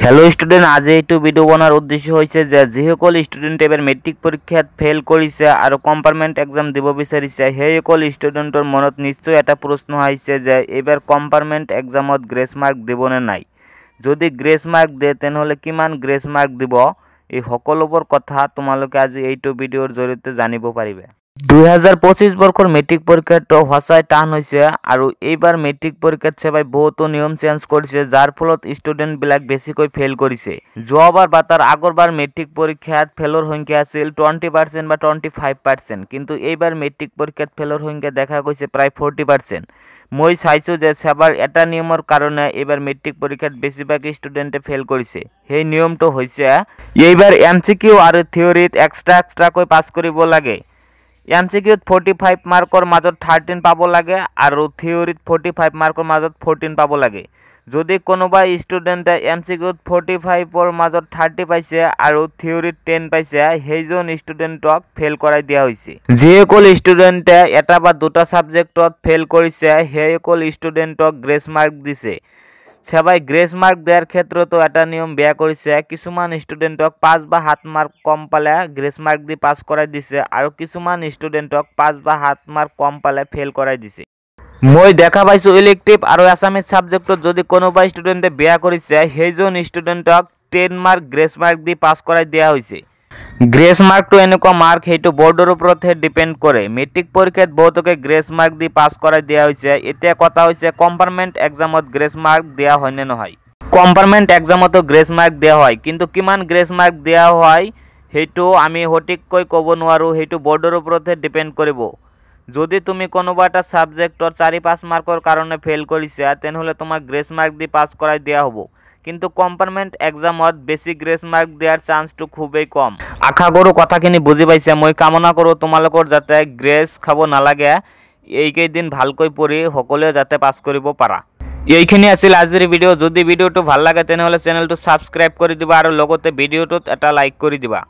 Hello student, আজ এইটো video বনার উদ্দেশ্য হয়েছে যে যিসকল স্টুডেন্ট এবার মেট্রিক পরীক্ষাত ফেল করেছে আর কম্পার্টমেন্ট এক্সাম দিব বিচাৰিছে সেইসকল স্টুডেন্টৰ মনত নিশ্চয় এটা প্রশ্ন আহিছে যে এবার কম্পার্টমেন্ট এক্সামত গ্রেস মার্ক দিব নে নাই। যদি গ্রেস মার্ক দিয়ে তেনেহলে কিমান গ্রেস মার্ক দিব, এই সকলোবোৰ কথা তোমালোকে আজি এইটো ভিডিওৰ জৰিয়তে জানিব পাৰিবা। 2025 বৰ্ষৰ মেট্ৰিক পৰীক্ষাটো সঁচাই টান হৈছে আৰু এইবাৰ মেট্ৰিক পৰীক্ষাত সেবাই বহুতো নিয়ম চেঞ্জ কৰিছে, যাৰ ফলত ষ্টুডেণ্টবিলাক বেছিকৈ ফেল কৰিছে। যোৱাবাৰ বা তাৰ আগৰবাৰ মেট্ৰিক পৰীক্ষাত ফেলৰ সংখ্যা আছিল 20% বা 25%, কিন্তু এইবাৰ মেট্ৰিক পৰীক্ষাত ফেলৰ সংখ্যা দেখা গৈছে প্ৰায় 40%। মই চাইছোঁ যে সেবাৰ এটা নিয়মৰ কাৰণে এইবাৰ মেট্ৰিক পৰীক্ষাত বেছিভাগ ষ্টুডেণ্টে ফেল কৰিছে। সেই নিয়মটো হৈছে এইবাৰ MCQ আৰু থিয়ৰিত এক্সট্ৰাকৈ পাছ কৰিব লাগে। MCQত 45 মাৰ্কৰ মাজত 13 পাব লাগে আৰু থিয়ৰিত 45 মাৰ্কৰ মাজত 14 পাব লাগে। যদি কোনোবা ষ্টুডেণ্টে MCQত 45ৰ মাজত 30 পাইছে আৰু থিয়ৰিত 10 পাইছে, সেইজন ষ্টুডেণ্টক ফেল কৰাই দিয়া হৈছে। যিসকল ষ্টুডেণ্টে এটা বা দুটা ছাবজেক্টত ফেল কৰিছে সেইসকল ষ্টুডেণ্টক গ্ৰেছ মাৰ্ক দিছে। সেবাই গ্ৰেছ মাৰ্ক দিয়াৰ ক্ষেত্ৰতো এটা নিয়ম বেয়া কৰিছে। কিছুমান ষ্টুডেণ্টক 5 বা 7 মাৰ্ক কম পালে গ্ৰেছ মাৰ্ক দি পাছ কৰাই দিছে আৰু কিছুমান ষ্টুডেণ্টক 5 বা 7 মাৰ্ক কম পালে ফেল কৰাই দিছে। মই দেখা পাইছোঁ ইলেক্টিভ আৰু এছামিজ ছাবজেক্টত যদি কোনোবা ষ্টুডেণ্টে বেয়া কৰিছে সেইজন ষ্টুডেণ্টক 10 মাৰ্ক গ্ৰেছ মাৰ্ক দি পাছ কৰাই দিয়া হৈছে। গ্ৰেছ মাৰ্কটো এনেকুৱা মাৰ্ক, সেইটো বৰ্ডৰ ওপৰতহে ডিপেণ্ড কৰে। মেট্ৰিক পৰীক্ষাত বহুতকে গ্ৰেছ মাৰ্ক দি পাছ কৰাই দিয়া হৈছে। এতিয়া কথা হৈছে কম্পাৰ্টমেণ্ট এক্সামত গ্ৰেছ মাৰ্ক দিয়া হয় নে নহয়। কম্পাৰ্টমেণ্ট এক্সামতো গ্ৰেছ মাৰ্ক দিয়া হয়, কিন্তু কিমান গ্ৰেছ মাৰ্ক দিয়া হয় সেইটো আমি সঠিককৈ ক'ব নোৱাৰোঁ, সেইটো বৰ্ডৰ ওপৰতহে ডিপেণ্ড কৰিব। যদি তুমি কোনোবা এটা ছাবজেক্টত 4-5 মাৰ্কৰ কাৰণে ফেল কৰিছা তেনেহ'লে তোমাক গ্ৰেছ মাৰ্ক দি পাছ কৰাই দিয়া হ'ব, কিন্তু কম্পাৰ্টমেণ্ট এক্সামত বেছি গ্ৰেছ মাৰ্ক দিয়াৰ চান্সটো খুবেই কম। আশা কৰোঁ কথাখিনি বুজি পাইছে। মই কামনা কৰোঁ তোমালোকৰ যাতে গ্ৰেছ খাব নালাগে, এইকেইদিন ভালকৈ পঢ়ি সকলোৱে যাতে পাছ কৰিব পাৰা। এইখিনি আছিল আজিৰ ভিডিঅ'। যদি ভিডিঅ'টো ভাল লাগে তেনেহ'লে চেনেলটো ছাবস্ক্ৰাইব কৰি দিবা আৰু লগতে ভিডিঅ'টোত এটা লাইক কৰি দিবা।